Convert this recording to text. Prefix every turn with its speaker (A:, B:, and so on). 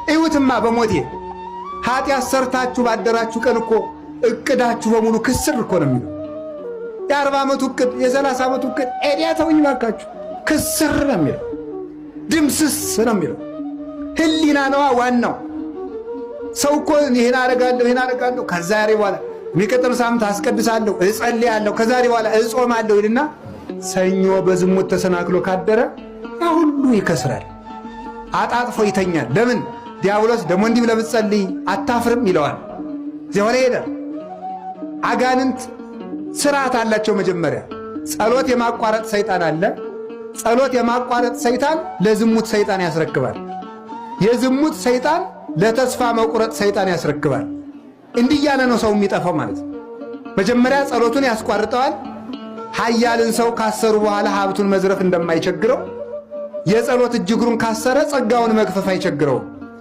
A: እዩትማ በሞቴ ኃጢአት ሰርታችሁ ባደራችሁ ቀን እኮ እቅዳችሁ በሙሉ ክስር እኮ ነው የሚለው። የ40 ዓመቱ እቅድ የ30 ዓመቱ እቅድ ኤዲያ ተውኝ ባካችሁ ክስር ነው የሚለው። ድምስስ ነው የሚለው። ህሊና ነዋ ዋናው። ሰው እኮ ይሄን አደርጋለሁ ከዛሬ በኋላ የሚቀጥለው ሳምንት አስቀድሳለሁ እጸልያለሁ ከዛሬ በኋላ እጾማለሁ ይልና ሰኞ በዝሙት ተሰናክሎ ካደረ ያ ሁሉ ይከስራል፣ አጣጥፎ ይተኛል። ለምን? ዲያብሎስ ደሞ እንዲህ ብለህ ብትጸልይ አታፍርም ይለዋል። ዚያወሬ ሄደ። አጋንንት ስርዓት አላቸው። መጀመሪያ ጸሎት የማቋረጥ ሰይጣን አለ። ጸሎት የማቋረጥ ሰይጣን ለዝሙት ሰይጣን ያስረክባል። የዝሙት ሰይጣን ለተስፋ መቁረጥ ሰይጣን ያስረክባል። እንዲህ ያለ ነው ሰው የሚጠፋው ማለት ነው። መጀመሪያ ጸሎቱን ያስቋርጠዋል። ኃያልን ሰው ካሰሩ በኋላ ሀብቱን መዝረፍ እንደማይቸግረው የጸሎት እጅግሩን ካሰረ ጸጋውን መግፈፍ አይቸግረውም።